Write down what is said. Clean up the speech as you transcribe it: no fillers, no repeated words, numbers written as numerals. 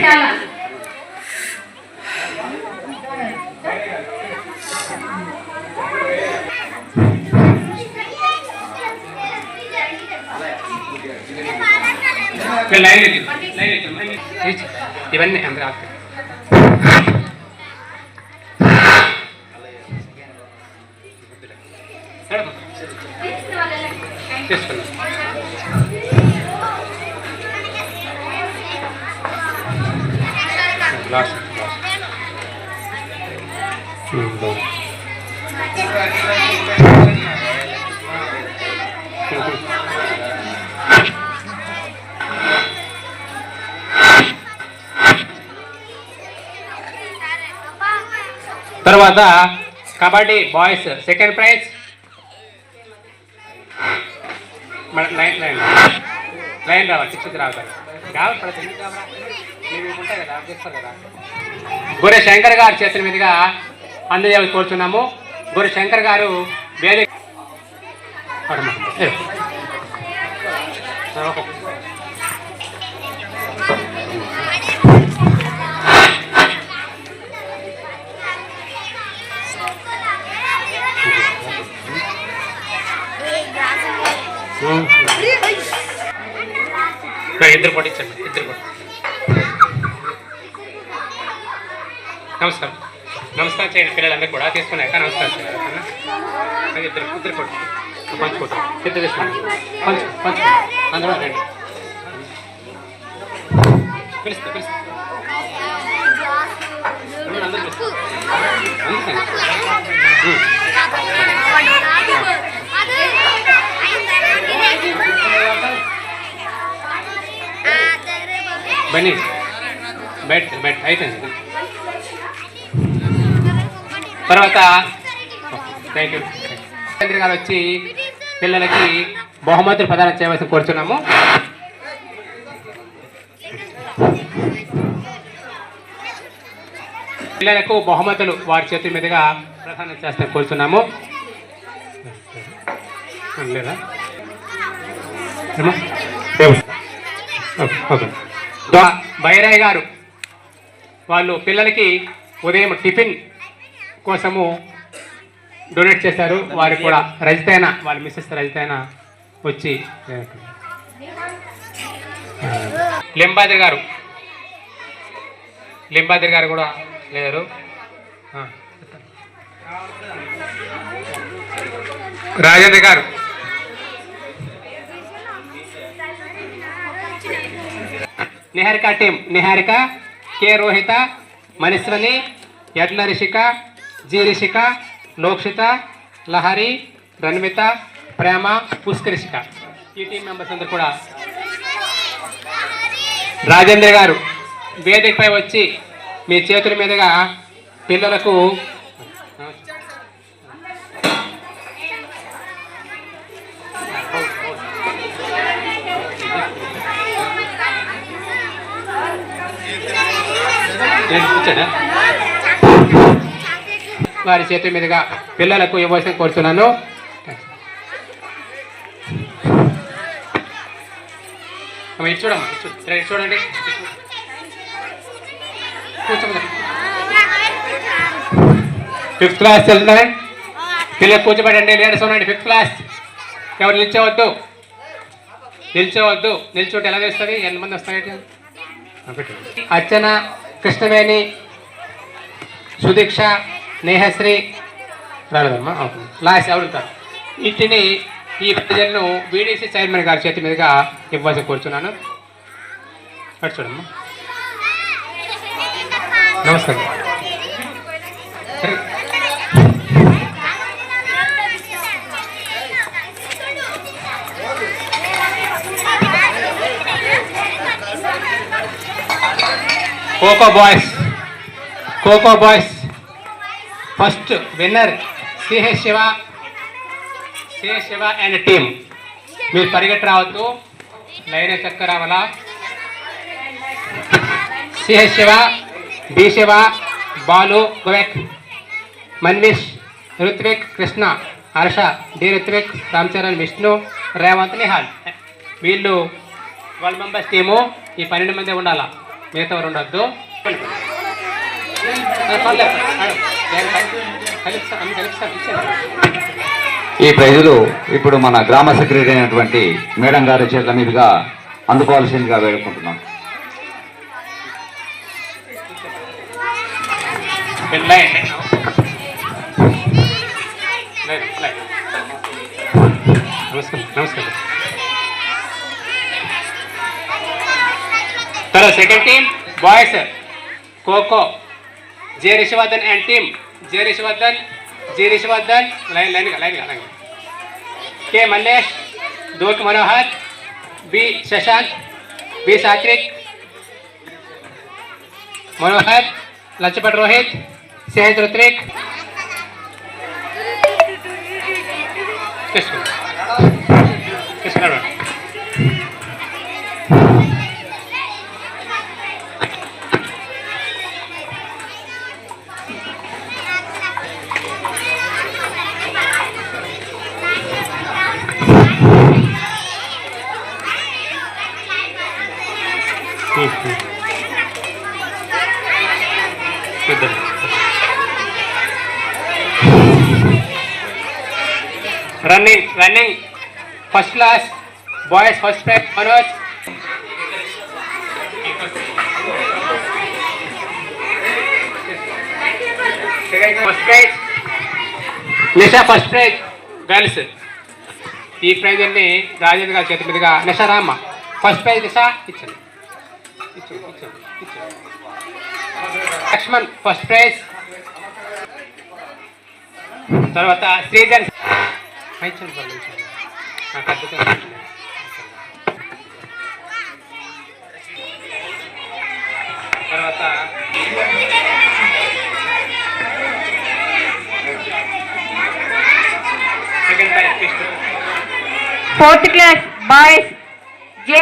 చాలా ఇవన్నీ అందరూ తీసుకున్నాం. లాస్ట్ తర్వాత kabaddi boys second prize line రావాలి శిక్షిత రావాలి ఉంటాయి కదా చేస్తారు కదా. గొర్రె శంకర్ గారి చేతుల మీదుగా అందజేయాలని కోరుతున్నాము. గొర్రె శంకర్ గారు వేరే ఇద్దరు పట్టించండి. ఇద్దరు పట్టి నమస్కారం నమస్కారం చేయండి. పిల్లలందరూ కూడా తీసుకున్నాక నమస్కారం చేయాలి. ఇద్దరు ఇద్దరు కొట్టు పంచుకుంటాం. ఇద్దరు తీసుకోండి. పంచు అందరూ రండి. పిలుస్తా పిలుస్తా అందరూ పిలుస్తా. బన్నీ బయట బయట అయిపోయింది. తర్వాత థ్యాంక్ యూ. చంద్ర గారు వచ్చి పిల్లలకి బహుమతులు ప్రదానం చేయవలసి కోరుచున్నాము. పిల్లలకు బహుమతులు వారి చేతుల మీదుగా ప్రదానం చేస్తే కోరుచున్నాము. లేదా బైరాయ్ గారు వాళ్ళు పిల్లలకి ఉదయం టిఫిన్ కోసము డొనేట్ చేశారు. వారికి కూడా రజితైన వాళ్ళ మిస్సెస్ రజితైన వచ్చి లింబాద్రి గారు కూడా లేరు. రాజేంద్ర గారు నిహారిక టీం నిహారిక కే రోహిత మనిశ్వని యడ్ల రిషిక జి రిషిక లోక్షిత లహరి రన్మిత ప్రేమ పుష్కరిషిక ఈ టీం మెంబర్స్ అందరూ కూడా రాజేంద్ర గారు వేదికపై వచ్చి మీ చేతుల మీదుగా పిల్లలకు వారి చేతుల మీదుగా పిల్లలకు ఇవ్వాల్సిన కోరుతున్నాను. చూడమ్మా చూడండి ఫిఫ్త్ క్లాస్ వెళ్తున్నారా పిల్లలు కూర్చోబెట్టండి. లేడీస్ ఉండండి. ఫిఫ్త్ క్లాస్ ఎవరు నిల్చోవద్దు నిల్చుంటే ఎలా చేస్తుంది? ఎంతమంది వస్తాయి? అర్చన కృష్ణవేణి సుదీక్ష నేహశ్రీ రాలేదమ్మా లాస్ట్ ఎవరుంటారు. వీటిని ఈ ప్రజలను బీడీసీ చైర్మన్ గారి చేతి మీదుగా ఇవ్వాల్సి కోరుచున్నాను. అటు చూడమ్మా. నమస్కారం. Kho-kho boys first winner CH Shiva and team. మీరు పరిగెట్టి రావద్దు, లైన్ చక్క రావాలా. CH Shiva, B Shiva, Balu, Govek, Manvish, Ruthvik, Krishna, Harsha, D Ruthvik, Ramcharan, Vishnu, Revanth, Nihal. వీళ్ళు 12 మెంబర్స్ టీము. ఈ 12 మంది ఉండాలా. మిగతా ఉండొద్దు. ఈ ప్రైజులు ఇప్పుడు మన గ్రామ సెక్రటరీ అయినటువంటి మేడం గారి చేతుల మీదుగా అందుకోవాల్సిందిగా వేడుకుంటున్నాం. నమస్కారం. चलो second team boys kho-kho J Rishivardhan and team J Rishivardhan line K Mallesh दो के मनोहर बी शशांक बी सात्विक मनोहर लचपट Rohit Sahaj Ritvik Krishna running first class boys first prize Manoj first prize Nisha first prize girls ఈ ప్రైజ్ అన్ని రాజేంద్ర గారి చేతి మీదుగా నిషా రామ్మ ఫస్ట్ ప్రైజ్ నిషా ఇచ్చాను లక్ష్మణ్ ఫస్ట్ ప్రైజ్ తర్వాత శ్రీజన్ తర్వాత second prize fourth class boys जे